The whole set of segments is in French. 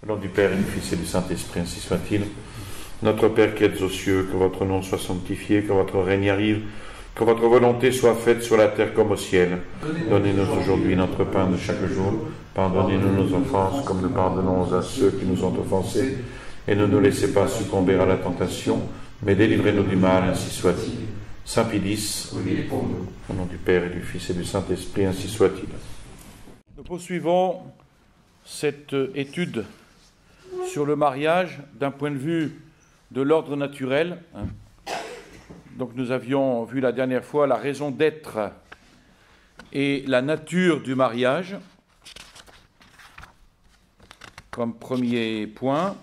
Au nom du Père et du Fils et du Saint-Esprit, ainsi soit-il. Notre Père qui êtes aux cieux, que votre nom soit sanctifié, que votre règne arrive, que votre volonté soit faite sur la terre comme au ciel. Donnez-nous aujourd'hui notre pain de chaque jour. Pardonnez-nous nos offenses, comme nous pardonnons à ceux qui nous ont offensés. Et ne nous laissez pas succomber à la tentation, mais délivrez-nous du mal, ainsi soit-il. Saint Pie X, au nom du Père et du Fils et du Saint-Esprit, ainsi soit-il. Nous poursuivons cette étude sur le mariage d'un point de vue de l'ordre naturel. Donc nous avions vu la dernière fois la raison d'être et la nature du mariage comme premier point.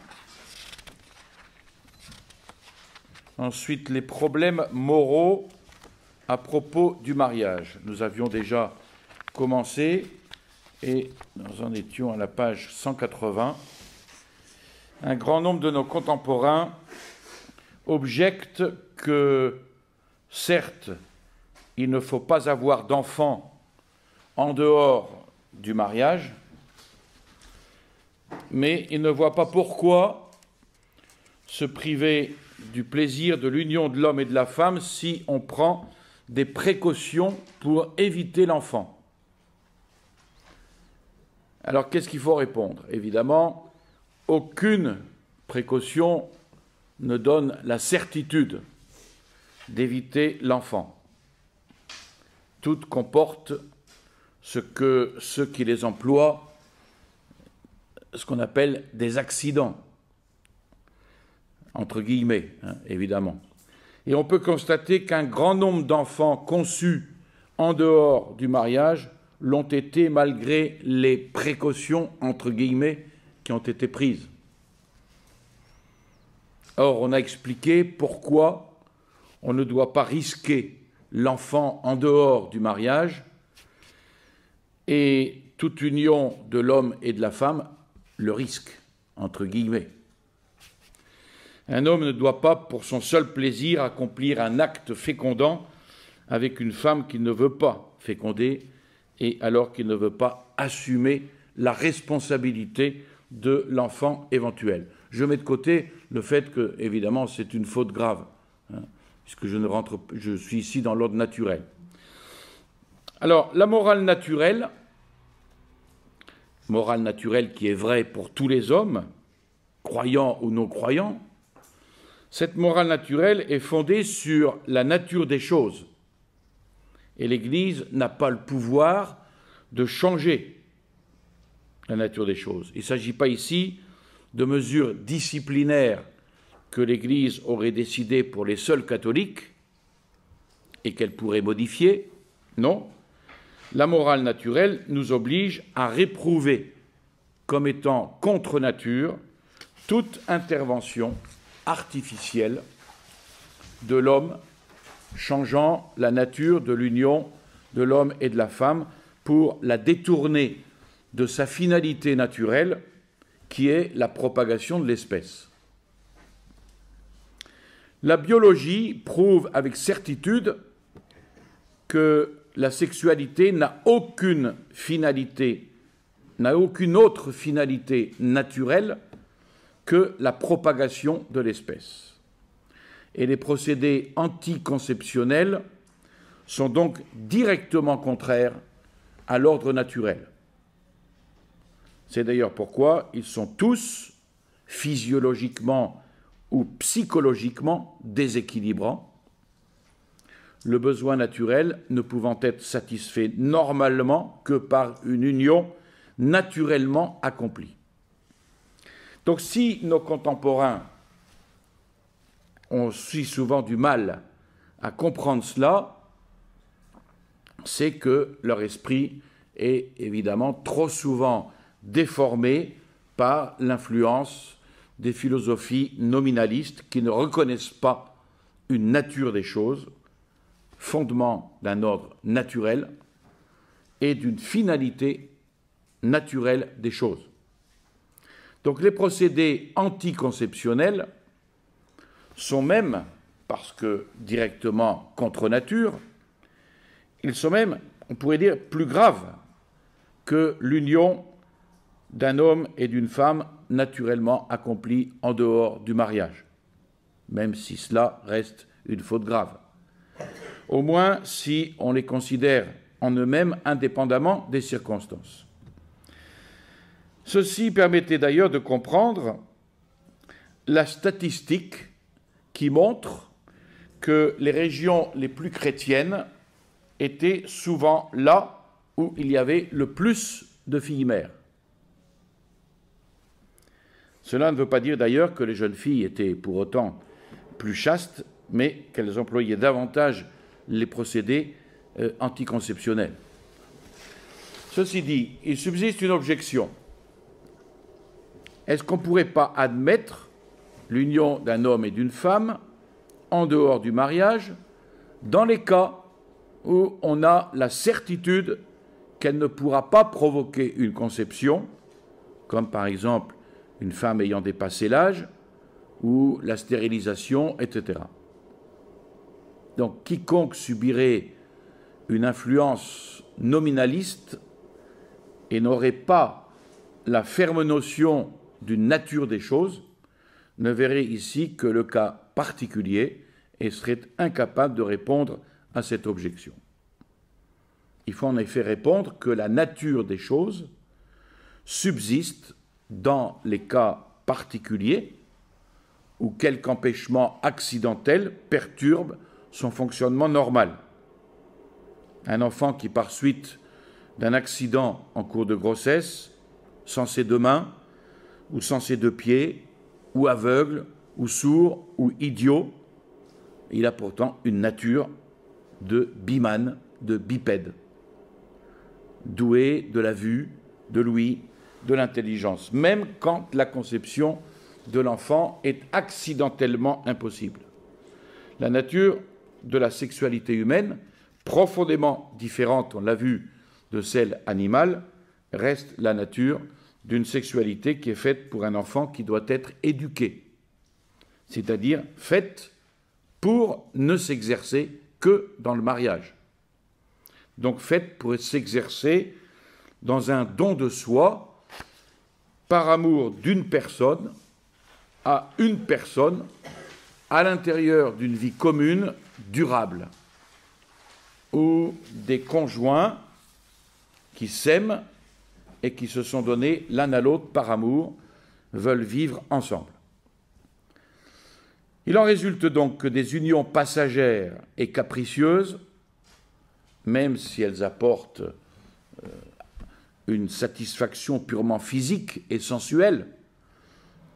Ensuite, les problèmes moraux à propos du mariage. Nous avions déjà commencé et nous en étions à la page 180. Un grand nombre de nos contemporains objectent que, certes, il ne faut pas avoir d'enfants en dehors du mariage, mais ils ne voient pas pourquoi se priver du plaisir de l'union de l'homme et de la femme si on prend des précautions pour éviter l'enfant. Alors, qu'est-ce qu'il faut répondre? Évidemment, aucune précaution ne donne la certitude d'éviter l'enfant. Toutes comportent ce que ceux qui les emploient, ce qu'on appelle des accidents, entre guillemets, évidemment. Et on peut constater qu'un grand nombre d'enfants conçus en dehors du mariage l'ont été malgré les précautions, entre guillemets, qui ont été prises. Or, on a expliqué pourquoi on ne doit pas risquer l'enfant en dehors du mariage et toute union de l'homme et de la femme le risque, entre guillemets. Un homme ne doit pas, pour son seul plaisir, accomplir un acte fécondant avec une femme qu'il ne veut pas féconder et alors qu'il ne veut pas assumer la responsabilité de l'enfant éventuel. Je mets de côté le fait que, évidemment, c'est une faute grave, puisque je suis ici dans l'ordre naturel. Alors, la morale naturelle qui est vraie pour tous les hommes, croyants ou non croyants, cette morale naturelle est fondée sur la nature des choses. Et l'Église n'a pas le pouvoir de changer la nature des choses. Il ne s'agit pas ici de mesures disciplinaires que l'Église aurait décidées pour les seuls catholiques et qu'elle pourrait modifier. Non. La morale naturelle nous oblige à réprouver comme étant contre nature toute intervention artificielle de l'homme changeant la nature de l'union de l'homme et de la femme pour la détourner de sa finalité naturelle qui est la propagation de l'espèce. La biologie prouve avec certitude que la sexualité n'a aucune autre finalité naturelle que la propagation de l'espèce. Et les procédés anticonceptionnels sont donc directement contraires à l'ordre naturel. C'est d'ailleurs pourquoi ils sont tous physiologiquement ou psychologiquement déséquilibrants, le besoin naturel ne pouvant être satisfait normalement que par une union naturellement accomplie. Donc si nos contemporains ont si souvent du mal à comprendre cela, c'est que leur esprit est évidemment trop souvent déformé par l'influence des philosophies nominalistes qui ne reconnaissent pas une nature des choses, fondement d'un ordre naturel et d'une finalité naturelle des choses. Donc les procédés anticonceptionnels sont même, parce que directement contre nature, ils sont même, on pourrait dire, plus graves que l'union d'un homme et d'une femme naturellement accomplis en dehors du mariage, même si cela reste une faute grave. Au moins si on les considère en eux-mêmes indépendamment des circonstances. Ceci permettait d'ailleurs de comprendre la statistique qui montre que les régions les plus chrétiennes étaient souvent là où il y avait le plus de filles mères. Cela ne veut pas dire d'ailleurs que les jeunes filles étaient pour autant plus chastes, mais qu'elles employaient davantage les procédés anticonceptionnels. Ceci dit, il subsiste une objection. Est-ce qu'on ne pourrait pas admettre l'union d'un homme et d'une femme en dehors du mariage dans les cas où on a la certitude qu'elle ne pourra pas provoquer une conception, comme par exemple une femme ayant dépassé l'âge, ou la stérilisation, etc. Donc quiconque subirait une influence nominaliste et n'aurait pas la ferme notion d'une nature des choses ne verrait ici que le cas particulier et serait incapable de répondre à cette objection. Il faut en effet répondre que la nature des choses subsiste dans les cas particuliers où quelque empêchement accidentel perturbe son fonctionnement normal. Un enfant qui, par suite d'un accident en cours de grossesse, sans ses deux mains, ou sans ses deux pieds, ou aveugle, ou sourd, ou idiot, il a pourtant une nature de bimane, de bipède, doué de la vue, de l'ouïe, de l'intelligence, même quand la conception de l'enfant est accidentellement impossible. La nature de la sexualité humaine, profondément différente, on l'a vu, de celle animale, reste la nature d'une sexualité qui est faite pour un enfant qui doit être éduqué, c'est-à-dire faite pour ne s'exercer que dans le mariage. Donc faite pour s'exercer dans un don de soi, par amour d'une personne, à une personne, à l'intérieur d'une vie commune, durable, où des conjoints qui s'aiment et qui se sont donnés l'un à l'autre par amour veulent vivre ensemble. Il en résulte donc que des unions passagères et capricieuses, même si elles apportent une satisfaction purement physique et sensuelle,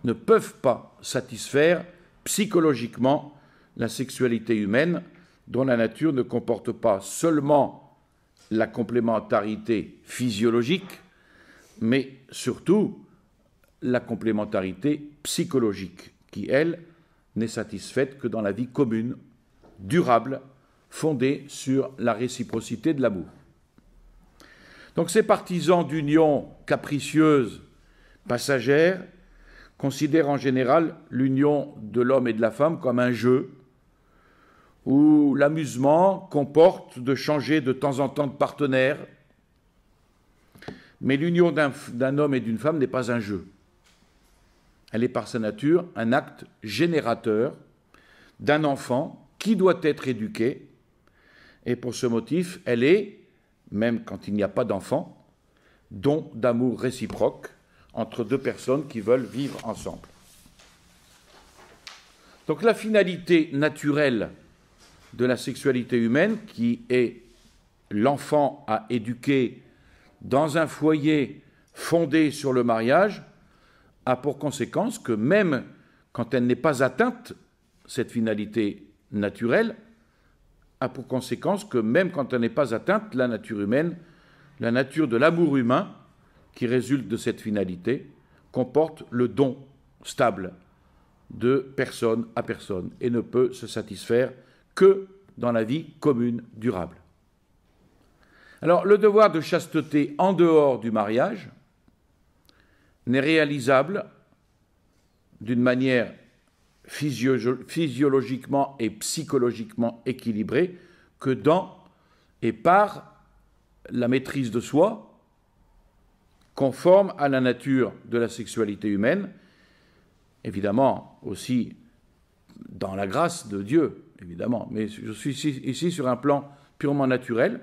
ne peuvent pas satisfaire psychologiquement la sexualité humaine dont la nature ne comporte pas seulement la complémentarité physiologique, mais surtout la complémentarité psychologique, qui, elle, n'est satisfaite que dans la vie commune, durable, fondée sur la réciprocité de l'amour. Donc ces partisans d'unions capricieuses, passagères, considèrent en général l'union de l'homme et de la femme comme un jeu où l'amusement comporte de changer de temps en temps de partenaire. Mais l'union d'un homme et d'une femme n'est pas un jeu. Elle est par sa nature un acte générateur d'un enfant qui doit être éduqué. Et pour ce motif, elle est, même quand il n'y a pas d'enfant, don d'amour réciproque entre deux personnes qui veulent vivre ensemble. Donc la finalité naturelle de la sexualité humaine, qui est l'enfant à éduquer dans un foyer fondé sur le mariage, a pour conséquence que même quand elle n'est pas atteinte, cette finalité naturelle, a pour conséquence que même quand elle n'est pas atteinte, la nature humaine, la nature de l'amour humain qui résulte de cette finalité, comporte le don stable de personne à personne et ne peut se satisfaire que dans la vie commune durable. Alors, le devoir de chasteté en dehors du mariage n'est réalisable d'une manière physiologiquement et psychologiquement équilibrée que dans et par la maîtrise de soi, conforme à la nature de la sexualité humaine, évidemment aussi dans la grâce de Dieu, évidemment, mais je suis ici sur un plan purement naturel.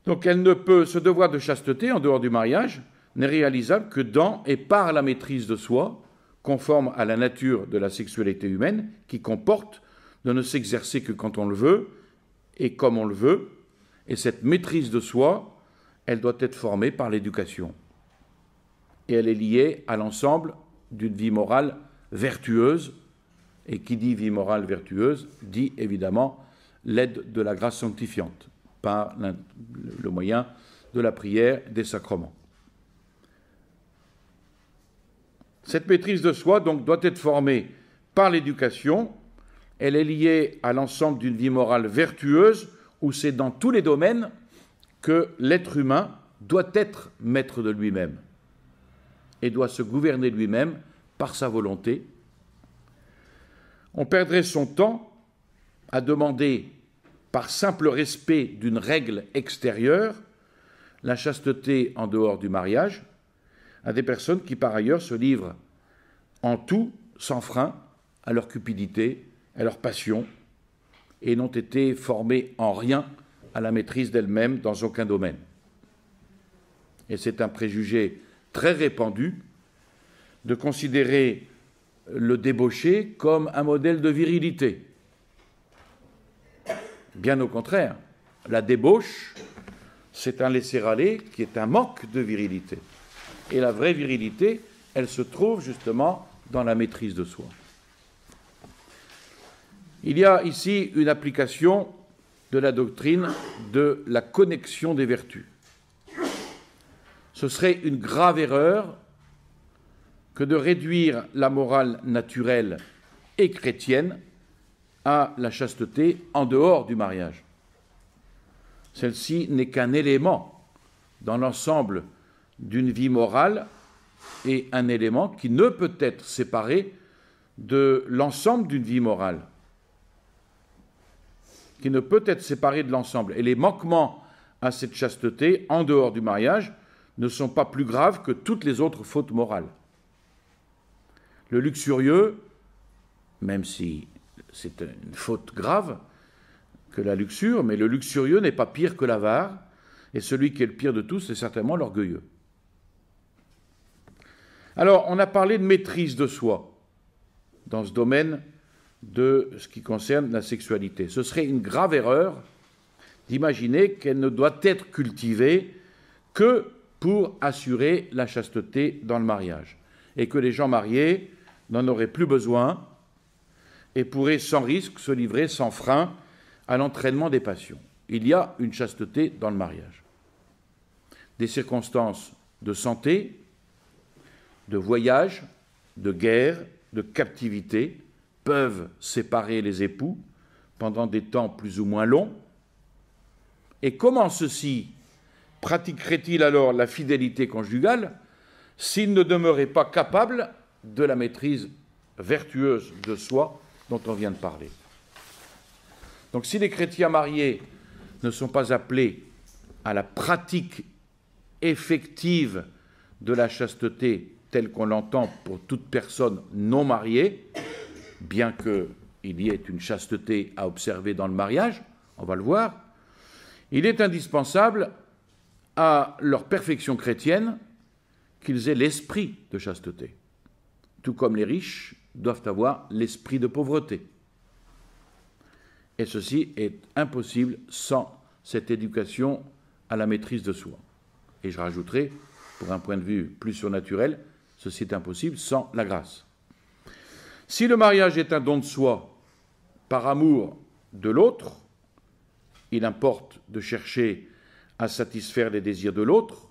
Donc ce devoir de chasteté en dehors du mariage n'est réalisable que dans et par la maîtrise de soi, conforme à la nature de la sexualité humaine, qui comporte de ne s'exercer que quand on le veut et comme on le veut. Et cette maîtrise de soi, elle doit être formée par l'éducation. Et elle est liée à l'ensemble d'une vie morale vertueuse. Et qui dit vie morale vertueuse, dit évidemment l'aide de la grâce sanctifiante, par le moyen de la prière, des sacrements. Cette maîtrise de soi, donc, doit être formée par l'éducation. Elle est liée à l'ensemble d'une vie morale vertueuse, où c'est dans tous les domaines que l'être humain doit être maître de lui-même et doit se gouverner lui-même par sa volonté. On perdrait son temps à demander, par simple respect d'une règle extérieure, la chasteté en dehors du mariage, à des personnes qui, par ailleurs, se livrent en tout, sans frein, à leur cupidité, à leur passion, et n'ont été formées en rien à la maîtrise d'elles-mêmes dans aucun domaine. Et c'est un préjugé très répandu de considérer le débauché comme un modèle de virilité. Bien au contraire, la débauche, c'est un laisser-aller qui est un manque de virilité. Et la vraie virilité, elle se trouve justement dans la maîtrise de soi. Il y a ici une application de la doctrine de la connexion des vertus. Ce serait une grave erreur que de réduire la morale naturelle et chrétienne à la chasteté en dehors du mariage. Celle-ci n'est qu'un élément dans l'ensemble d'une vie morale et un élément qui ne peut être séparé de l'ensemble d'une vie morale, qui ne peut être séparé de l'ensemble. Et les manquements à cette chasteté en dehors du mariage ne sont pas plus graves que toutes les autres fautes morales. Le luxurieux, même si c'est une faute grave que la luxure, mais le luxurieux n'est pas pire que l'avare, et celui qui est le pire de tous, c'est certainement l'orgueilleux. Alors, on a parlé de maîtrise de soi dans ce domaine de ce qui concerne la sexualité. Ce serait une grave erreur d'imaginer qu'elle ne doit être cultivée que pour assurer la chasteté dans le mariage, et que les gens mariés n'en auraient plus besoin et pourraient sans risque se livrer sans frein à l'entraînement des passions. Il y a une chasteté dans le mariage. Des circonstances de santé, de voyage, de guerre, de captivité peuvent séparer les époux pendant des temps plus ou moins longs. Et comment ceux-ci pratiqueraient-ils alors la fidélité conjugale s'ils ne demeuraient pas capables de la maîtrise vertueuse de soi dont on vient de parler? Donc si les chrétiens mariés ne sont pas appelés à la pratique effective de la chasteté telle qu'on l'entend pour toute personne non mariée, bien qu'il y ait une chasteté à observer dans le mariage, on va le voir, il est indispensable à leur perfection chrétienne qu'ils aient l'esprit de chasteté, tout comme les riches doivent avoir l'esprit de pauvreté. Et ceci est impossible sans cette éducation à la maîtrise de soi. Et je rajouterai, pour un point de vue plus surnaturel, ceci est impossible sans la grâce. Si le mariage est un don de soi par amour de l'autre, il importe de chercher à satisfaire les désirs de l'autre,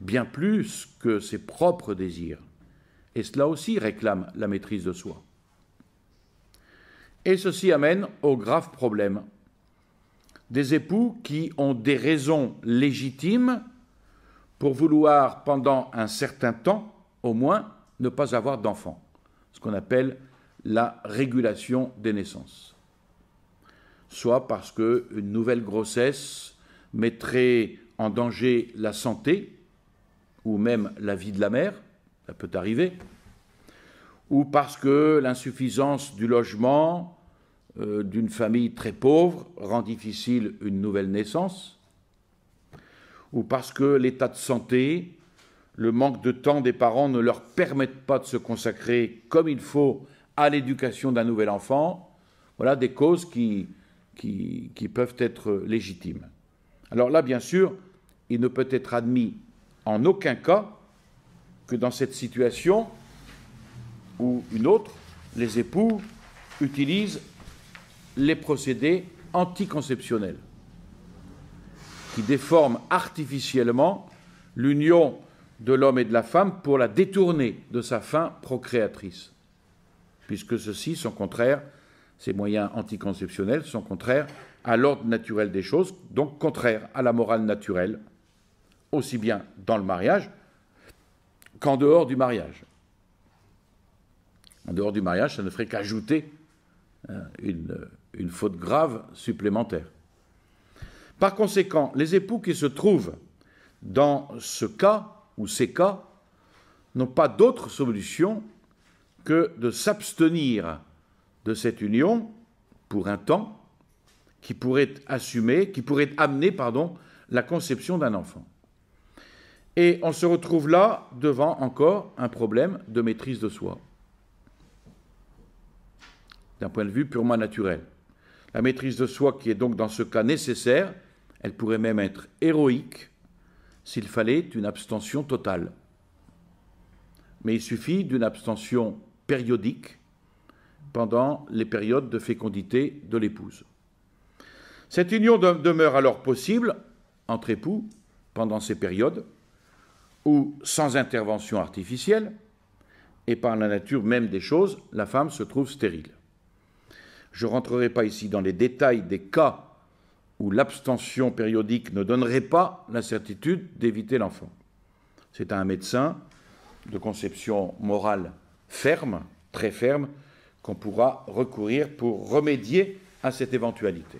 bien plus que ses propres désirs. Et cela aussi réclame la maîtrise de soi. Et ceci amène au grave problème des époux qui ont des raisons légitimes pour vouloir, pendant un certain temps, au moins, ne pas avoir d'enfants, ce qu'on appelle la régulation des naissances. Soit parce qu'une nouvelle grossesse mettrait en danger la santé ou même la vie de la mère, ça peut arriver, ou parce que l'insuffisance du logement d'une famille très pauvre rend difficile une nouvelle naissance, ou parce que l'état de santé, le manque de temps des parents ne leur permettent pas de se consacrer comme il faut à l'éducation d'un nouvel enfant. Voilà des causes qui peuvent être légitimes. Alors là, bien sûr, il ne peut être admis en aucun cas que dans cette situation ou une autre, les époux utilisent les procédés anticonceptionnels qui déforment artificiellement l'union de l'homme et de la femme pour la détourner de sa fin procréatrice, puisque ceux-ci sont contraires, ces moyens anticonceptionnels sont contraires à l'ordre naturel des choses, donc contraires à la morale naturelle, aussi bien dans le mariage qu'en dehors du mariage. En dehors du mariage, ça ne ferait qu'ajouter une faute grave supplémentaire. Par conséquent, les époux qui se trouvent dans ce cas ou ces cas n'ont pas d'autre solution que de s'abstenir de cette union pour un temps qui pourrait amener la conception d'un enfant. Et on se retrouve là devant encore un problème de maîtrise de soi, d'un point de vue purement naturel. La maîtrise de soi qui est donc dans ce cas nécessaire, elle pourrait même être héroïque s'il fallait une abstention totale. Mais il suffit d'une abstention périodique pendant les périodes de fécondité de l'épouse. Cette union demeure alors possible entre époux pendant ces périodes où, sans intervention artificielle, et par la nature même des choses, la femme se trouve stérile. Je ne rentrerai pas ici dans les détails des cas où l'abstention périodique ne donnerait pas la certitude d'éviter l'enfant. C'est à un médecin de conception morale ferme, très ferme, qu'on pourra recourir pour remédier à cette éventualité.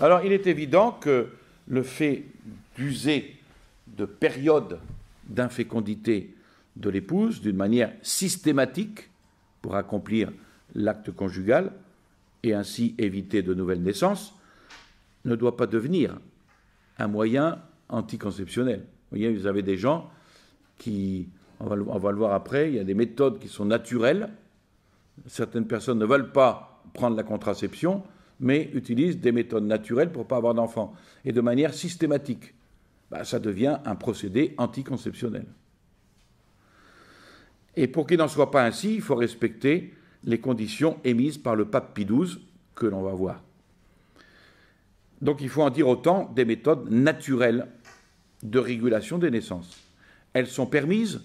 Alors, il est évident que le fait d'user de périodes d'infécondité de l'épouse d'une manière systématique pour accomplir l'acte conjugal et ainsi éviter de nouvelles naissances ne doit pas devenir un moyen anticonceptionnel. Vous voyez, vous avez des gens qui, on va le voir après, il y a des méthodes qui sont naturelles. Certaines personnes ne veulent pas prendre la contraception, mais utilisent des méthodes naturelles pour ne pas avoir d'enfants. Et de manière systématique, ça devient un procédé anticonceptionnel. Et pour qu'il n'en soit pas ainsi, il faut respecter les conditions émises par le pape Pie XII, que l'on va voir. Donc il faut en dire autant des méthodes naturelles de régulation des naissances. Elles sont permises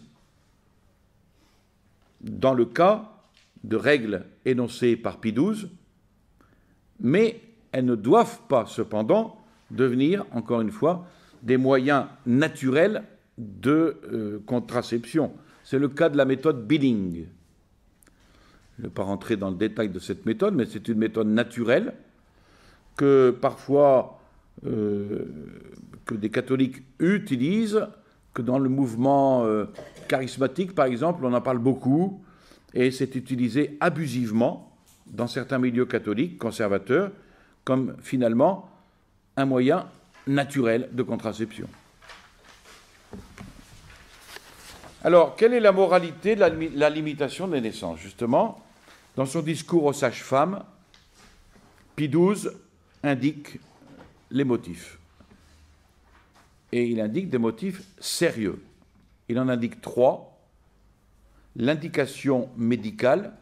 dans le cas de règles énoncées par Pie XII, mais elles ne doivent pas cependant devenir, encore une fois, des moyens naturels de contraception. C'est le cas de la méthode Billing. Je ne vais pas rentrer dans le détail de cette méthode, mais c'est une méthode naturelle que parfois que des catholiques utilisent, que dans le mouvement charismatique, par exemple, on en parle beaucoup, et c'est utilisé abusivement dans certains milieux catholiques conservateurs comme finalement un moyen naturel de contraception. Alors, quelle est la moralité de la limitation des naissances? Justement, dans son discours aux sages-femmes, Pie XII indique les motifs. Et il indique des motifs sérieux. Il en indique 3. L'indication médicale,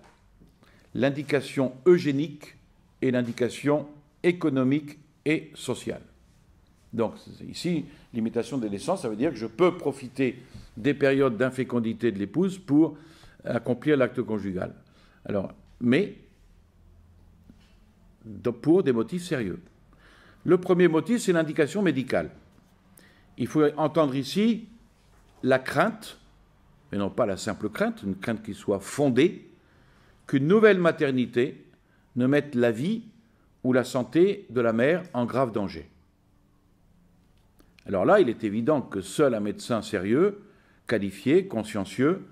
l'indication eugénique et l'indication économique et sociale. Donc ici, limitation des naissances, ça veut dire que je peux profiter des périodes d'infécondité de l'épouse pour accomplir l'acte conjugal. Alors, mais pour des motifs sérieux. Le premier motif, c'est l'indication médicale. Il faut entendre ici la crainte, mais non pas la simple crainte, une crainte qui soit fondée, qu'une nouvelle maternité ne mette la vie ou la santé de la mère en grave danger. Alors là, il est évident que seul un médecin sérieux qualifié, consciencieux,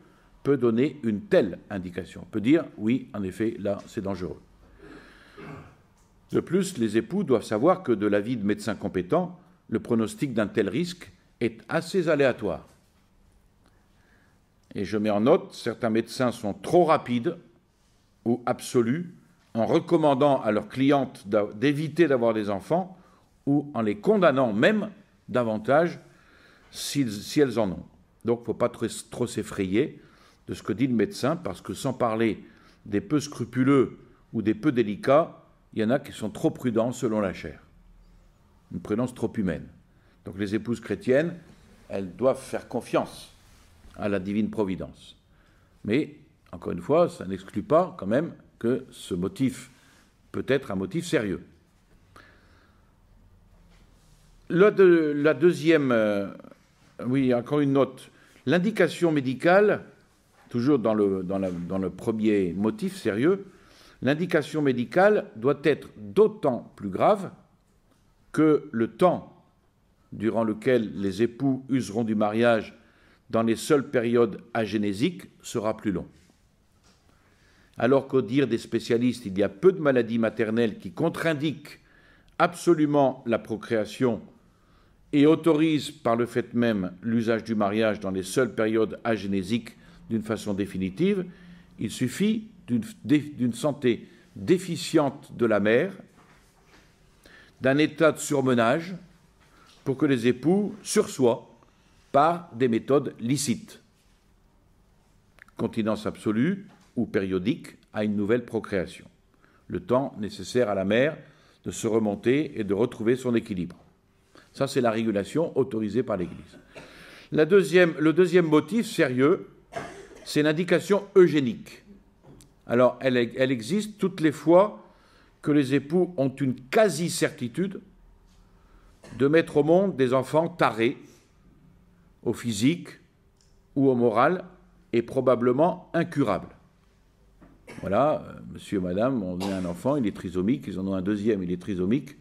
peut donner une telle indication, peut dire oui, en effet, là, c'est dangereux. De plus, les époux doivent savoir que de l'avis de médecins compétents, le pronostic d'un tel risque est assez aléatoire. Et je mets en note, certains médecins sont trop rapides ou absolus en recommandant à leurs clientes d'éviter d'avoir des enfants ou en les condamnant même davantage si elles en ont. Donc, il ne faut pas trop s'effrayer de ce que dit le médecin, parce que sans parler des peu scrupuleux ou des peu délicats, il y en a qui sont trop prudents selon la chair. Une prudence trop humaine. Donc les épouses chrétiennes, elles doivent faire confiance à la divine providence. Mais, encore une fois, ça n'exclut pas quand même que ce motif peut être un motif sérieux. La deuxième, oui, encore une note. L'indication médicale, toujours dans le premier motif sérieux, l'indication médicale doit être d'autant plus grave que le temps durant lequel les époux useront du mariage dans les seules périodes agénésiques sera plus long. Alors qu'au dire des spécialistes, il y a peu de maladies maternelles qui contre-indiquent absolument la procréation et autorisent par le fait même l'usage du mariage dans les seules périodes agénésiques d'une façon définitive, il suffit d'une santé déficiente de la mère, d'un état de surmenage, pour que les époux sursoient par des méthodes licites, continence absolue ou périodique à une nouvelle procréation, le temps nécessaire à la mère de se remonter et de retrouver son équilibre. Ça, c'est la régulation autorisée par l'Église. Le deuxième motif sérieux, c'est l'indication eugénique. Alors, elle existe toutes les fois que les époux ont une quasi-certitude de mettre au monde des enfants tarés, au physique ou au moral, et probablement incurables. Voilà, monsieur, madame, on a un enfant, il est trisomique, ils en ont un deuxième, il est trisomique,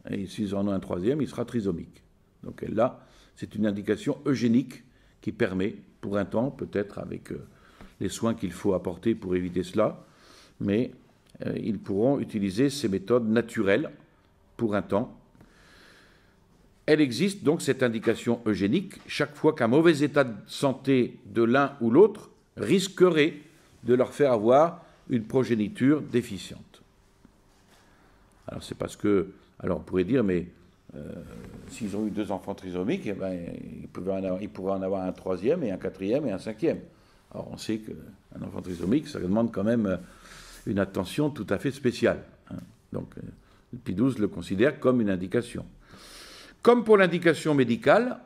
et s'ils en ont un troisième, il sera trisomique. Donc là, c'est une indication eugénique qui permet, pour un temps, peut-être avec les soins qu'il faut apporter pour éviter cela, mais ils pourront utiliser ces méthodes naturelles pour un temps. Elle existe donc, cette indication eugénique, chaque fois qu'un mauvais état de santé de l'un ou l'autre risquerait de leur faire avoir une progéniture déficiente. Alors c'est parce que, alors on pourrait dire, mais s'ils ont eu 2 enfants trisomiques, eh ben, ils pourraient en avoir un troisième et un quatrième et un cinquième. Alors on sait qu'un enfant trisomique, ça demande quand même une attention tout à fait spéciale. Hein. Donc Pie XII le considère comme une indication. Comme pour l'indication médicale,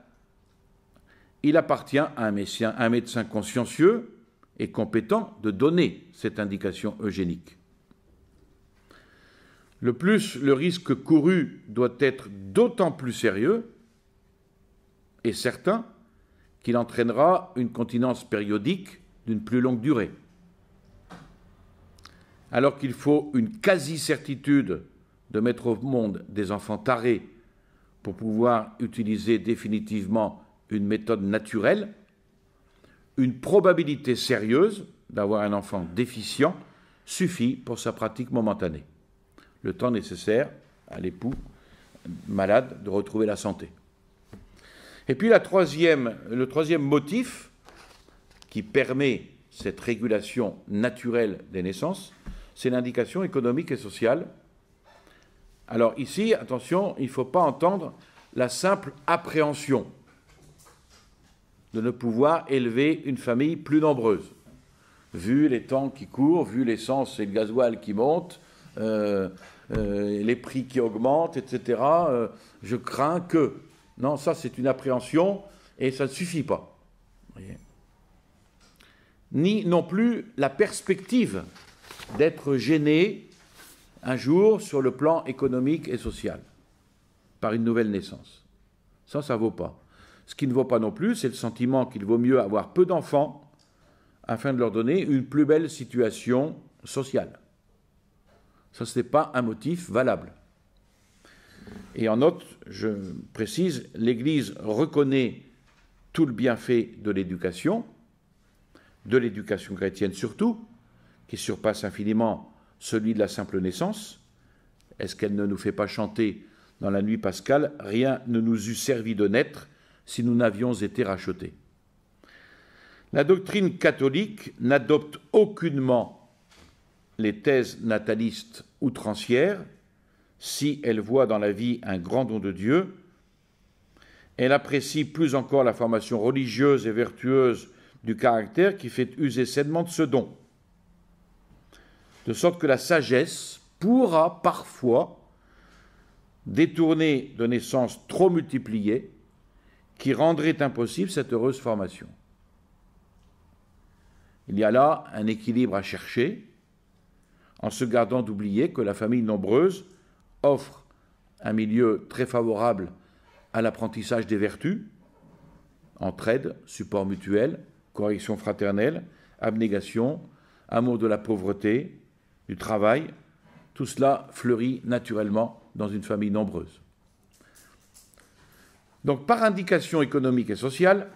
il appartient à un médecin consciencieux et compétent de donner cette indication eugénique. Le risque couru doit être d'autant plus sérieux et certain qu'il entraînera une continence périodique d'une plus longue durée. Alors qu'il faut une quasi-certitude de mettre au monde des enfants tarés pour pouvoir utiliser définitivement une méthode naturelle, une probabilité sérieuse d'avoir un enfant déficient suffit pour sa pratique momentanée. Le temps nécessaire à l'époux malade de retrouver la santé. Et puis le troisième motif qui permet cette régulation naturelle des naissances, c'est l'indication économique et sociale. Alors ici, attention, il ne faut pas entendre la simple appréhension de ne pouvoir élever une famille plus nombreuse. Vu les temps qui courent, vu l'essence et le gasoil qui montent, les prix qui augmentent, etc., je crains que... Non, ça c'est une appréhension et ça ne suffit pas. Voyez. Ni non plus la perspective d'être gêné un jour sur le plan économique et social par une nouvelle naissance. Ça ne vaut pas. Ce qui ne vaut pas non plus, c'est le sentiment qu'il vaut mieux avoir peu d'enfants afin de leur donner une plus belle situation sociale. Ça, ce n'est pas un motif valable. Et en note, je précise, l'Église reconnaît tout le bienfait de l'éducation chrétienne surtout, qui surpasse infiniment celui de la simple naissance. Est-ce qu'elle ne nous fait pas chanter dans la nuit pascale « Rien ne nous eût servi de naître si nous n'avions été rachetés ». La doctrine catholique n'adopte aucunement les thèses natalistes outrancières. Si elle voit dans la vie un grand don de Dieu, elle apprécie plus encore la formation religieuse et vertueuse du caractère qui fait user sainement de ce don. De sorte que la sagesse pourra parfois détourner de naissances trop multipliées qui rendraient impossible cette heureuse formation. Il y a là un équilibre à chercher, en se gardant d'oublier que la famille nombreuse offre un milieu très favorable à l'apprentissage des vertus, entraide, support mutuel, correction fraternelle, abnégation, amour de la pauvreté, du travail. Tout cela fleurit naturellement dans une famille nombreuse. Donc, par indication économique et sociale,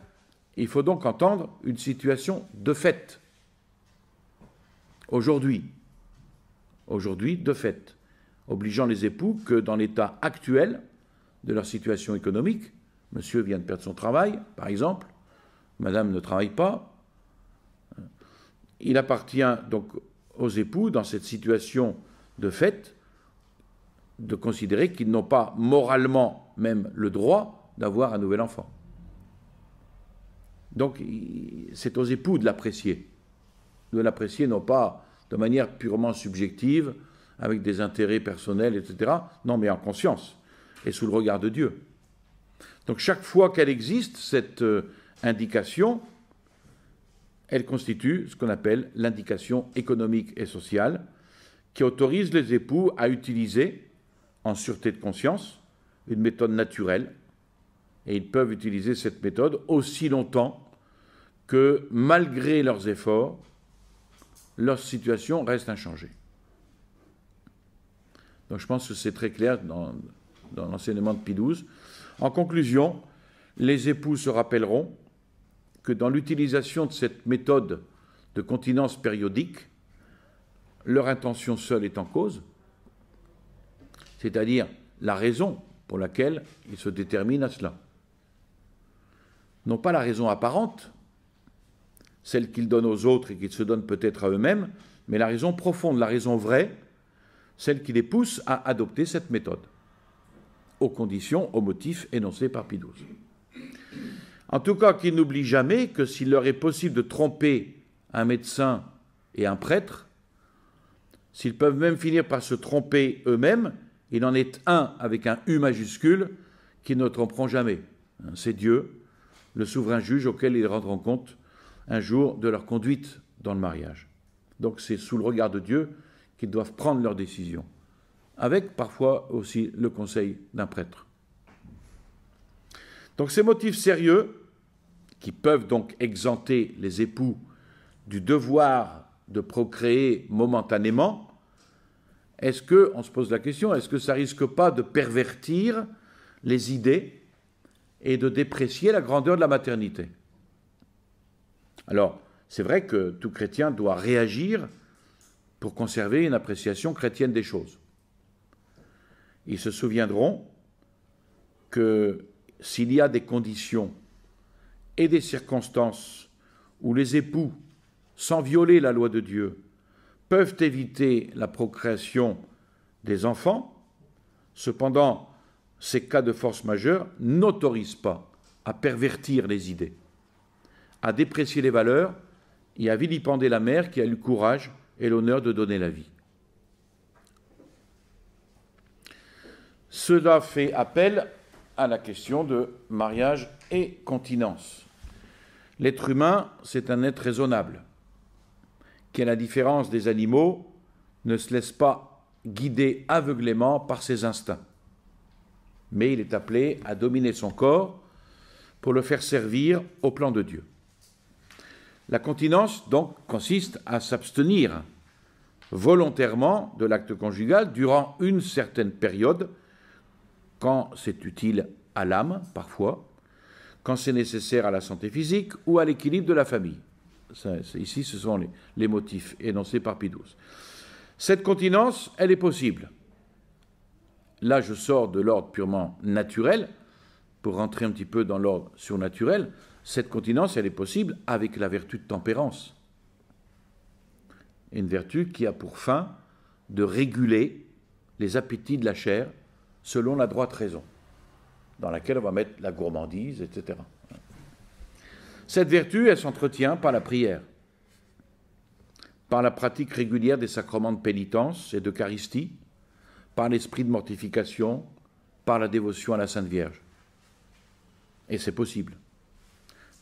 il faut donc entendre une situation de fait. Aujourd'hui, de fait, obligeant les époux que dans l'état actuel de leur situation économique, monsieur vient de perdre son travail, par exemple, madame ne travaille pas, il appartient donc aux époux, dans cette situation de fait, de considérer qu'ils n'ont pas moralement même le droit d'avoir un nouvel enfant. Donc c'est aux époux de l'apprécier non pas de manière purement subjective, avec des intérêts personnels, etc., non, mais en conscience et sous le regard de Dieu. Donc chaque fois qu'elle existe, cette indication, elle constitue ce qu'on appelle l'indication économique et sociale, qui autorise les époux à utiliser, en sûreté de conscience, une méthode naturelle, et ils peuvent utiliser cette méthode aussi longtemps que, malgré leurs efforts, leur situation reste inchangée. Donc je pense que c'est très clair dans l'enseignement de Pie XII. En conclusion, les époux se rappelleront que dans l'utilisation de cette méthode de continence périodique, leur intention seule est en cause, c'est-à-dire la raison pour laquelle ils se déterminent à cela. Non pas la raison apparente, celle qu'ils donnent aux autres et qu'ils se donnent peut-être à eux-mêmes, mais la raison profonde, la raison vraie, celle qui les pousse à adopter cette méthode, aux conditions, aux motifs énoncés par Pie XII. En tout cas, qu'ils n'oublient jamais que s'il leur est possible de tromper un médecin et un prêtre, s'ils peuvent même finir par se tromper eux-mêmes, il en est un avec un U majuscule qui ne tromperont jamais. C'est Dieu, le souverain juge auquel ils rendront compte un jour de leur conduite dans le mariage. Donc c'est sous le regard de Dieu qu'ils doivent prendre leurs décisions, avec parfois aussi le conseil d'un prêtre. Donc ces motifs sérieux, qui peuvent donc exempter les époux du devoir de procréer momentanément, est-ce que, on se pose la question, est-ce que ça risque pas de pervertir les idées et de déprécier la grandeur de la maternité? Alors, c'est vrai que tout chrétien doit réagir pour conserver une appréciation chrétienne des choses. Ils se souviendront que s'il y a des conditions et des circonstances où les époux, sans violer la loi de Dieu, peuvent éviter la procréation des enfants, cependant, ces cas de force majeure n'autorisent pas à pervertir les idées, à déprécier les valeurs et à vilipender la mère qui a eu le courage et l'honneur de donner la vie. Cela fait appel à la question de mariage et continence. L'être humain, c'est un être raisonnable, qui, à la différence des animaux, ne se laisse pas guider aveuglément par ses instincts. Mais il est appelé à dominer son corps pour le faire servir au plan de Dieu. La continence, donc, consiste à s'abstenir volontairement de l'acte conjugal durant une certaine période, quand c'est utile à l'âme, parfois, quand c'est nécessaire à la santé physique ou à l'équilibre de la famille. Ici, ce sont les motifs énoncés par Pie XII. Cette continence, elle est possible. Là, je sors de l'ordre purement naturel, pour rentrer un petit peu dans l'ordre surnaturel. Cette continence, elle est possible avec la vertu de tempérance. Une vertu qui a pour fin de réguler les appétits de la chair selon la droite raison, dans laquelle on va mettre la gourmandise, etc. Cette vertu, elle s'entretient par la prière, par la pratique régulière des sacrements de pénitence et d'Eucharistie, par l'esprit de mortification, par la dévotion à la Sainte Vierge. Et c'est possible.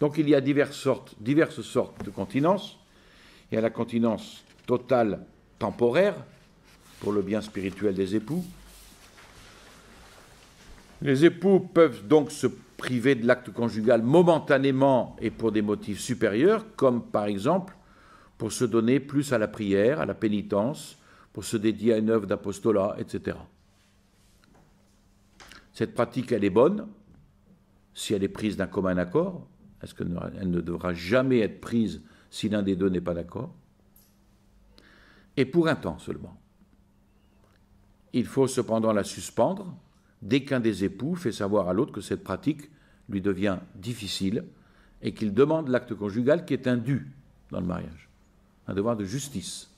Donc il y a diverses sortes de continence. Il y a la continence totale temporaire, pour le bien spirituel des époux. Les époux peuvent donc se priver de l'acte conjugal momentanément et pour des motifs supérieurs, comme par exemple pour se donner plus à la prière, à la pénitence, pour se dédier à une œuvre d'apostolat, etc. Cette pratique, elle est bonne, si elle est prise d'un commun accord. Est-ce qu'elle ne devra jamais être prise si l'un des deux n'est pas d'accord? Et pour un temps seulement. Il faut cependant la suspendre dès qu'un des époux fait savoir à l'autre que cette pratique lui devient difficile et qu'il demande l'acte conjugal qui est un dû dans le mariage, un devoir de justice.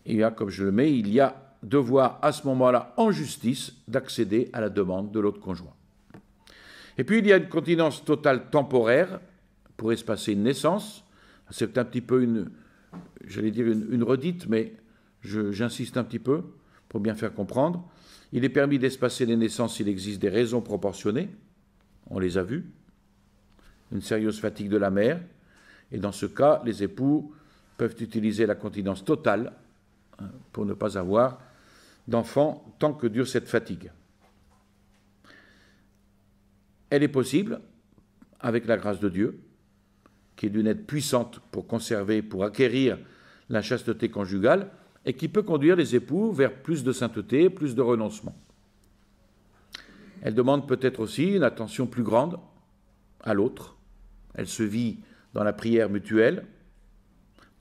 Et là, comme je le mets, il y a devoir à ce moment-là, en justice, d'accéder à la demande de l'autre conjoint. Et puis il y a une continence totale temporaire pour espacer une naissance. C'est un petit peu une redite, mais j'insiste un petit peu pour bien faire comprendre. Il est permis d'espacer les naissances s'il existe des raisons proportionnées, on les a vues, une sérieuse fatigue de la mère, et dans ce cas, les époux peuvent utiliser la continence totale pour ne pas avoir d'enfants tant que dure cette fatigue. Elle est possible, avec la grâce de Dieu, qui est d'une aide puissante pour conserver, pour acquérir la chasteté conjugale, et qui peut conduire les époux vers plus de sainteté, plus de renoncement. Elle demande peut-être aussi une attention plus grande à l'autre. Elle se vit dans la prière mutuelle,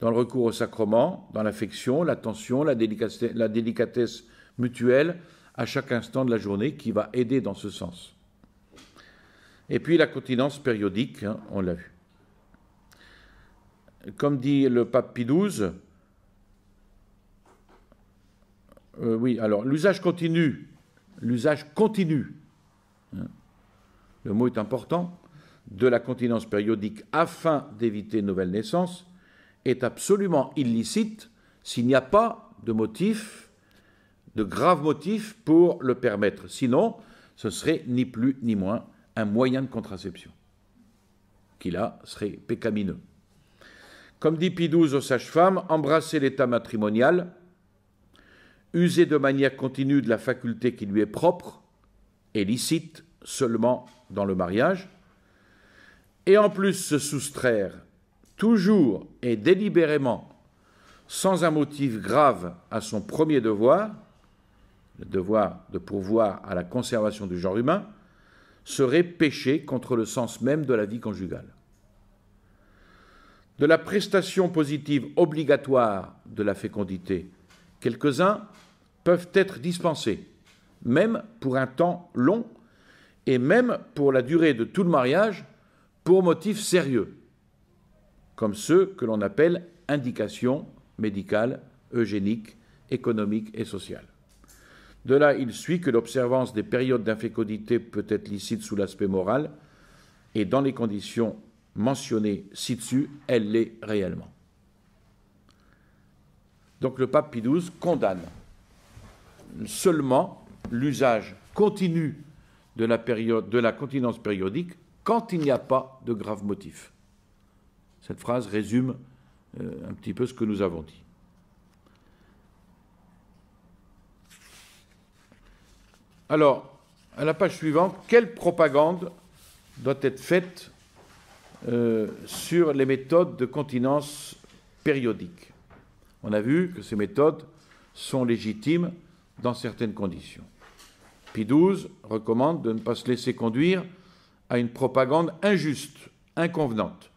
dans le recours au sacrement, dans l'affection, l'attention, la délicatesse mutuelle à chaque instant de la journée qui va aider dans ce sens. Et puis la continence périodique, on l'a vu. Comme dit le pape Pie XII, l'usage continu, le mot est important, de la continence périodique afin d'éviter une nouvelle naissance est absolument illicite s'il n'y a pas de motif, de grave motif pour le permettre. Sinon, ce serait ni plus ni moins un moyen de contraception, qui là serait pécamineux. Comme dit Pie XII aux sages-femmes, embrasser l'état matrimonial, user de manière continue de la faculté qui lui est propre, est licite seulement dans le mariage, et en plus se soustraire toujours et délibérément, sans un motif grave à son premier devoir, le devoir de pourvoir à la conservation du genre humain, serait péché contre le sens même de la vie conjugale. De la prestation positive obligatoire de la fécondité, quelques-uns peuvent être dispensés, même pour un temps long et même pour la durée de tout le mariage, pour motifs sérieux, comme ceux que l'on appelle indications médicales, eugéniques, économiques et sociales. De là, il suit que l'observance des périodes d'infécondité peut être licite sous l'aspect moral, et dans les conditions mentionnées ci-dessus, elle l'est réellement. Donc le pape Pie XII condamne seulement l'usage continu de la continence périodique quand il n'y a pas de grave motif. Cette phrase résume un petit peu ce que nous avons dit. Alors, à la page suivante, quelle propagande doit être faite sur les méthodes de continence périodique? On a vu que ces méthodes sont légitimes dans certaines conditions. Pie XII recommande de ne pas se laisser conduire à une propagande injuste, inconvenante.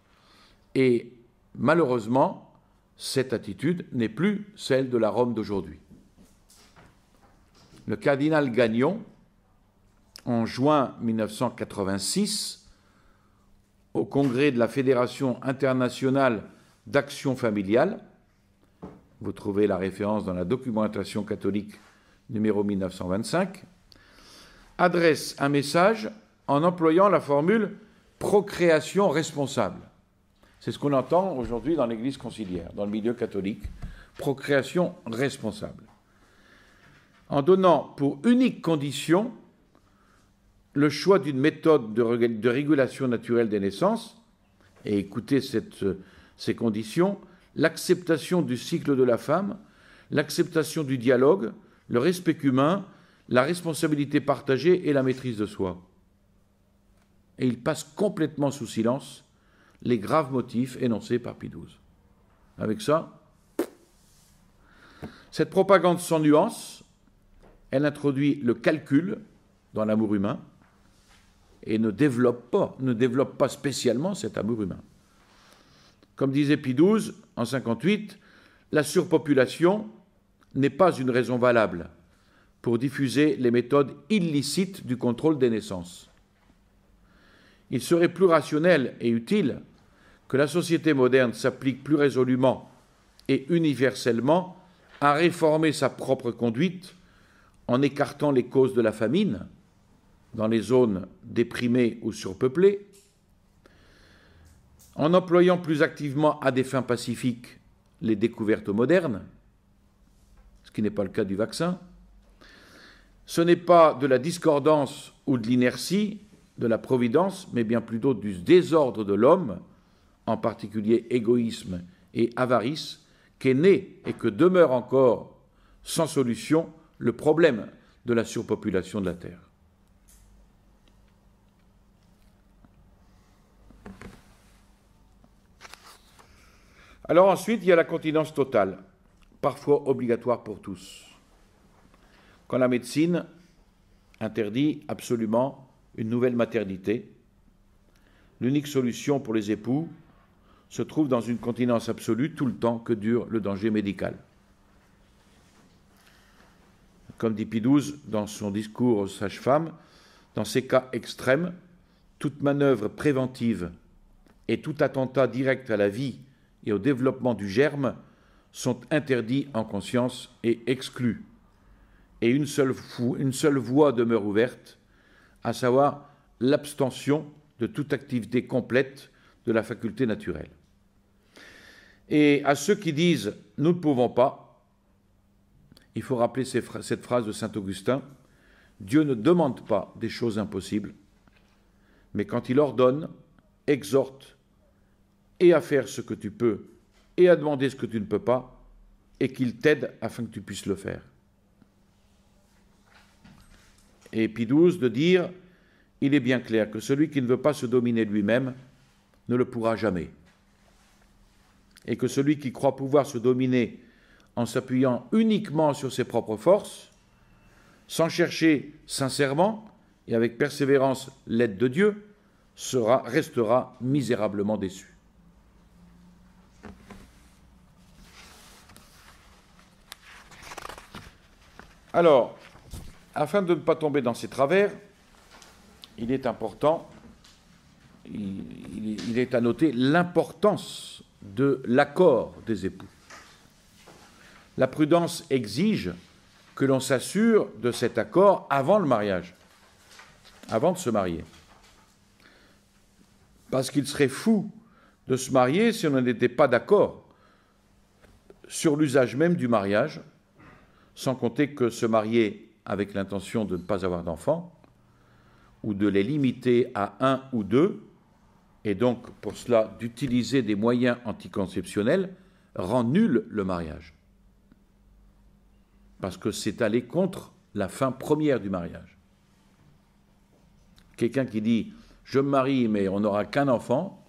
Et malheureusement, cette attitude n'est plus celle de la Rome d'aujourd'hui. Le cardinal Gagnon, en juin 1986, au congrès de la Fédération internationale d'action familiale, vous trouvez la référence dans la documentation catholique numéro 1925, adresse un message en employant la formule « procréation responsable ». C'est ce qu'on entend aujourd'hui dans l'Église conciliaire, dans le milieu catholique, procréation responsable. En donnant pour unique condition le choix d'une méthode de régulation naturelle des naissances, et écoutez ces conditions, l'acceptation du cycle de la femme, l'acceptation du dialogue, le respect humain, la responsabilité partagée et la maîtrise de soi. Et il passe complètement sous silence les graves motifs énoncés par Pie XII. Avec ça, cette propagande sans nuance, elle introduit le calcul dans l'amour humain et ne développe pas spécialement cet amour humain. Comme disait Pie XII en 1958, la surpopulation n'est pas une raison valable pour diffuser les méthodes illicites du contrôle des naissances. Il serait plus rationnel et utile que la société moderne s'applique plus résolument et universellement à réformer sa propre conduite en écartant les causes de la famine dans les zones déprimées ou surpeuplées, en employant plus activement à des fins pacifiques les découvertes modernes, ce qui n'est pas le cas du vaccin. Ce n'est pas de la discordance ou de l'inertie de la providence, mais bien plutôt du désordre de l'homme, en particulier égoïsme et avarice, qu'est né et que demeure encore sans solution le problème de la surpopulation de la Terre. Alors ensuite, il y a la continence totale, parfois obligatoire pour tous. Quand la médecine interdit absolument une nouvelle maternité, l'unique solution pour les époux se trouve dans une continence absolue tout le temps que dure le danger médical. Comme dit Pie XII dans son discours aux sages-femmes, dans ces cas extrêmes, toute manœuvre préventive et tout attentat direct à la vie et au développement du germe sont interdits en conscience et exclus. Et une seule voie demeure ouverte, à savoir l'abstention de toute activité complète de la faculté naturelle. Et à ceux qui disent « nous ne pouvons pas », il faut rappeler cette phrase de saint Augustin, « Dieu ne demande pas des choses impossibles, mais quand il ordonne, exhorte, et à faire ce que tu peux, et à demander ce que tu ne peux pas, et qu'il t'aide afin que tu puisses le faire. » Et Pie XII de dire « Il est bien clair que celui qui ne veut pas se dominer lui-même ne le pourra jamais. Et que celui qui croit pouvoir se dominer en s'appuyant uniquement sur ses propres forces, sans chercher sincèrement et avec persévérance l'aide de Dieu, restera misérablement déçu. » Alors, afin de ne pas tomber dans ces travers, il est important, il est à noter l'importance de l'accord des époux. La prudence exige que l'on s'assure de cet accord avant le mariage, avant de se marier. Parce qu'il serait fou de se marier si on n'était pas d'accord sur l'usage même du mariage, sans compter que se marier avec l'intention de ne pas avoir d'enfants, ou de les limiter à un ou deux, et donc pour cela d'utiliser des moyens anticonceptionnels, rend nul le mariage. Parce que c'est aller contre la fin première du mariage. Quelqu'un qui dit « je me marie mais on n'aura qu'un enfant,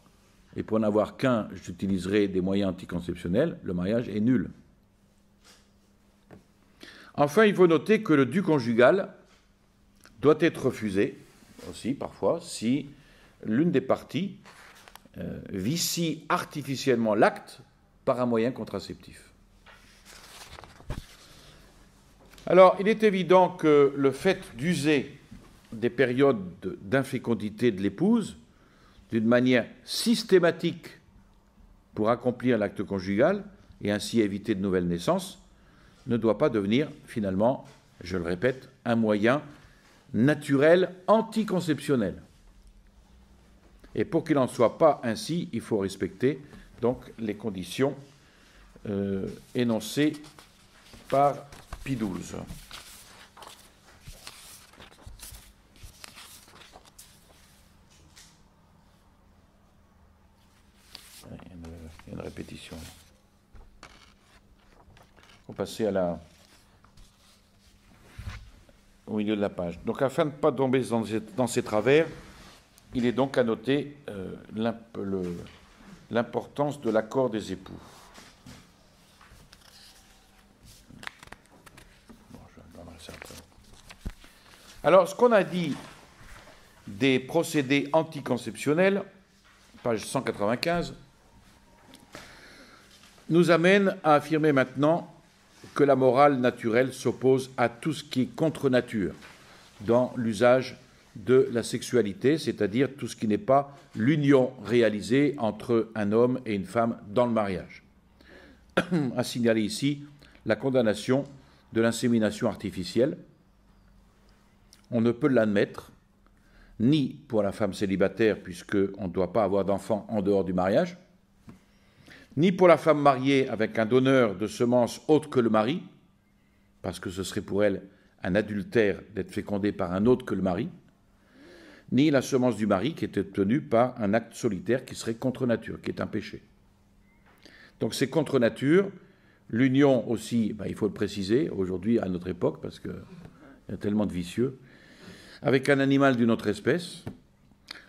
et pour n'avoir qu'un, j'utiliserai des moyens anticonceptionnels », le mariage est nul. Enfin, il faut noter que le dû conjugal doit être refusé aussi parfois si l'une des parties vicie artificiellement l'acte par un moyen contraceptif. Alors, il est évident que le fait d'user des périodes d'infécondité de l'épouse d'une manière systématique pour accomplir l'acte conjugal et ainsi éviter de nouvelles naissances ne doit pas devenir finalement, je le répète, un moyen naturel anticonceptionnel. Et pour qu'il n'en soit pas ainsi, il faut respecter donc les conditions énoncées par Pie XII. Il y a une répétition. On va passer au milieu de la page. Donc, afin de ne pas tomber dans ces travers, il est donc à noter l'importance de l'accord des époux. Bon, je donnerai ça après. Alors, ce qu'on a dit des procédés anticonceptionnels, page 195, nous amène à affirmer maintenant que la morale naturelle s'oppose à tout ce qui est contre nature dans l'usage de la sexualité, c'est-à-dire tout ce qui n'est pas l'union réalisée entre un homme et une femme dans le mariage. À signaler ici la condamnation de l'insémination artificielle. On ne peut l'admettre ni pour la femme célibataire, puisqu'on ne doit pas avoir d'enfant en dehors du mariage, ni pour la femme mariée avec un donneur de semences autre que le mari, parce que ce serait pour elle un adultère d'être fécondée par un autre que le mari, ni la semence du mari qui est obtenue par un acte solitaire qui serait contre nature, qui est un péché. Donc c'est contre nature, l'union aussi, il faut le préciser, aujourd'hui à notre époque, parce qu'il y a tellement de vicieux, avec un animal d'une autre espèce,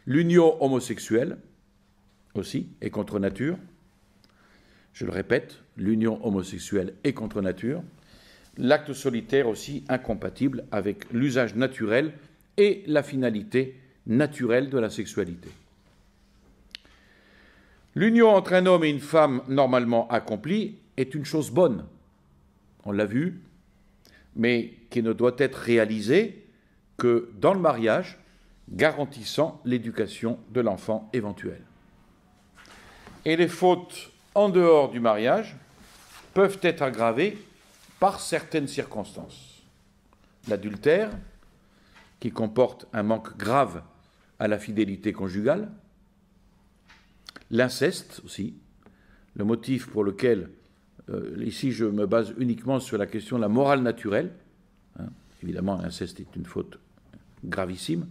l'union homosexuelle aussi est contre nature. Je le répète, l'union homosexuelle est contre nature. L'acte solitaire aussi incompatible avec l'usage naturel et la finalité naturelle de la sexualité. L'union entre un homme et une femme normalement accomplie est une chose bonne, on l'a vu, mais qui ne doit être réalisée que dans le mariage, garantissant l'éducation de l'enfant éventuel. Et les fautes en dehors du mariage peuvent être aggravées par certaines circonstances. L'adultère, qui comporte un manque grave à la fidélité conjugale, l'inceste aussi, le motif pour lequel, ici je me base uniquement sur la question de la morale naturelle, évidemment l'inceste est une faute gravissime,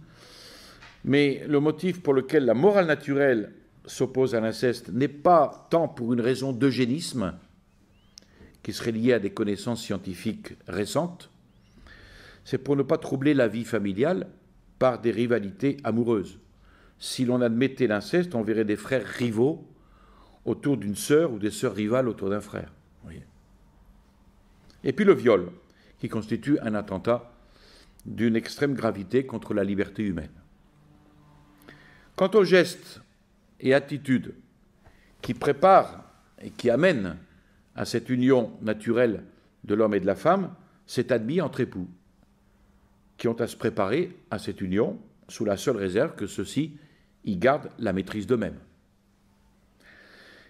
mais le motif pour lequel la morale naturelle s'oppose à l'inceste n'est pas tant pour une raison d'eugénisme, qui serait liée à des connaissances scientifiques récentes, c'est pour ne pas troubler la vie familiale par des rivalités amoureuses. Si l'on admettait l'inceste, on verrait des frères rivaux autour d'une sœur ou des sœurs rivales autour d'un frère. Et puis le viol, qui constitue un attentat d'une extrême gravité contre la liberté humaine. Quant aux gestes et attitudes qui préparent et qui amènent à cette union naturelle de l'homme et de la femme, c'est admis entre époux, qui ont à se préparer à cette union sous la seule réserve que ceux-ci y gardent la maîtrise d'eux-mêmes.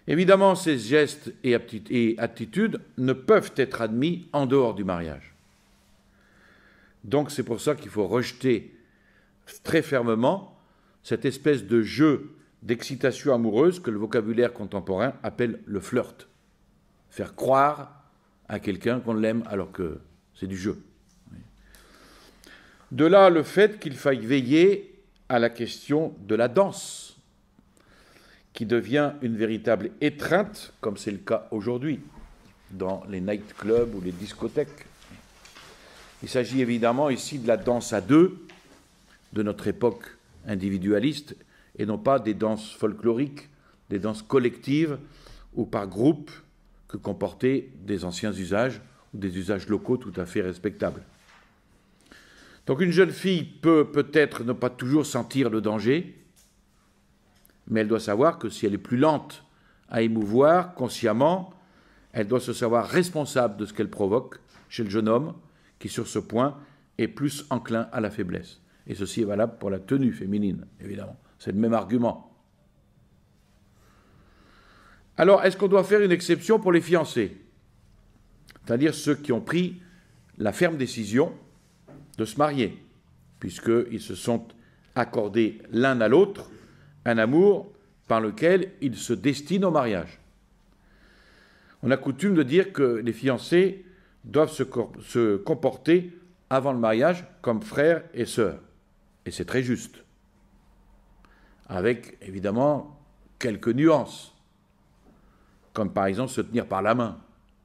Évidemment, ces gestes et attitudes ne peuvent être admis en dehors du mariage. Donc c'est pour ça qu'il faut rejeter très fermement cette espèce de jeu d'excitation amoureuse que le vocabulaire contemporain appelle le flirt. Faire croire à quelqu'un qu'on l'aime alors que c'est du jeu. De là le fait qu'il faille veiller à la question de la danse, qui devient une véritable étreinte, comme c'est le cas aujourd'hui, dans les nightclubs ou les discothèques. Il s'agit évidemment ici de la danse à deux, de notre époque individualiste, et non pas des danses folkloriques, des danses collectives ou par groupe que comportaient des anciens usages ou des usages locaux tout à fait respectables. Donc une jeune fille peut peut-être ne pas toujours sentir le danger, mais elle doit savoir que si elle est plus lente à émouvoir consciemment, elle doit se savoir responsable de ce qu'elle provoque chez le jeune homme, qui sur ce point est plus enclin à la faiblesse. Et ceci est valable pour la tenue féminine, évidemment. C'est le même argument. Alors, est-ce qu'on doit faire une exception pour les fiancés? C'est-à-dire ceux qui ont pris la ferme décision de se marier, puisqu'ils se sont accordés l'un à l'autre un amour par lequel ils se destinent au mariage. On a coutume de dire que les fiancés doivent se comporter avant le mariage comme frères et sœurs. Et c'est très juste. Avec, évidemment, quelques nuances. Comme par exemple se tenir par la main.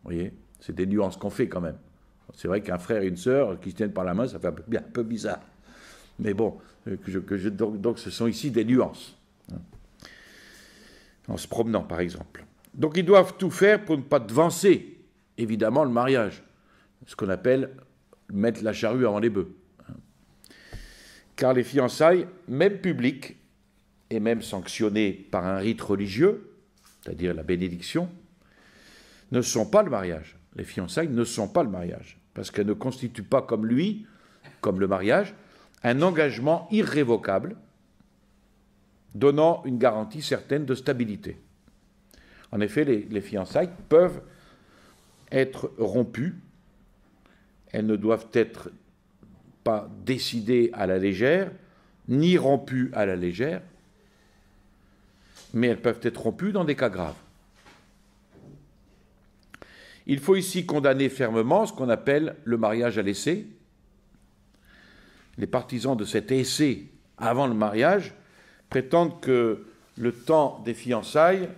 Vous voyez, c'est des nuances qu'on fait quand même. C'est vrai qu'un frère et une sœur qui se tiennent par la main, ça fait un peu bizarre. Mais bon, donc ce sont ici des nuances. En se promenant, par exemple. Donc ils doivent tout faire pour ne pas devancer, évidemment, le mariage. Ce qu'on appelle mettre la charrue avant les bœufs. Car les fiançailles, même publiques, et même sanctionnées par un rite religieux, c'est-à-dire la bénédiction, ne sont pas le mariage. Les fiançailles ne sont pas le mariage, parce qu'elles ne constituent pas comme lui, comme le mariage, un engagement irrévocable, donnant une garantie certaine de stabilité. En effet, les fiançailles peuvent être rompues, elles ne doivent être pas décidées à la légère, ni rompues à la légère, mais elles peuvent être rompues dans des cas graves. Il faut ici condamner fermement ce qu'on appelle le mariage à l'essai. Les partisans de cet essai avant le mariage prétendent que le temps des fiançailles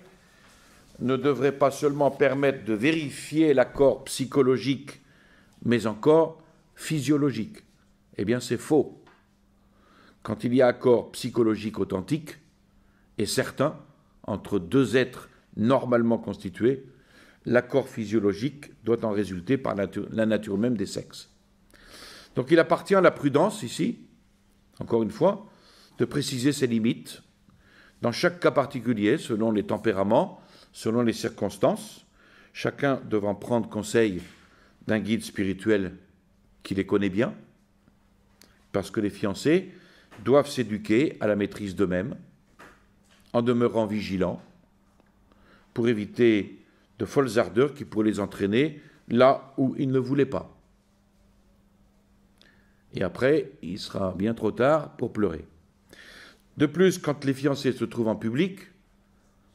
ne devrait pas seulement permettre de vérifier l'accord psychologique, mais encore physiologique. Eh bien, c'est faux. Quand il y a accord psychologique authentique et certain entre deux êtres normalement constitués, l'accord physiologique doit en résulter par la nature même des sexes. Donc il appartient à la prudence ici, encore une fois, de préciser ses limites dans chaque cas particulier, selon les tempéraments, selon les circonstances, chacun devant prendre conseil d'un guide spirituel qui les connaît bien, parce que les fiancés doivent s'éduquer à la maîtrise d'eux-mêmes, en demeurant vigilants, pour éviter de folles ardeurs qui pourraient les entraîner là où ils ne voulaient pas. Et après, il sera bien trop tard pour pleurer. De plus, quand les fiancés se trouvent en public,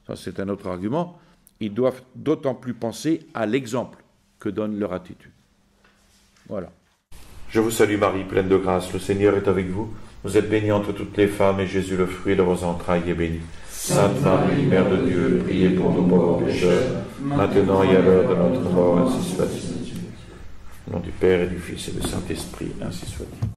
ça c'est un autre argument, ils doivent d'autant plus penser à l'exemple que donne leur attitude. Voilà. Je vous salue Marie, pleine de grâce, le Seigneur est avec vous. Vous êtes bénie entre toutes les femmes, et Jésus, le fruit de vos entrailles, est béni. Sainte Marie, Mère de Dieu, priez pour nous pauvres pécheurs, maintenant et à l'heure de notre mort, ainsi soit-il. Au nom du Père et du Fils et du Saint-Esprit, ainsi soit-il.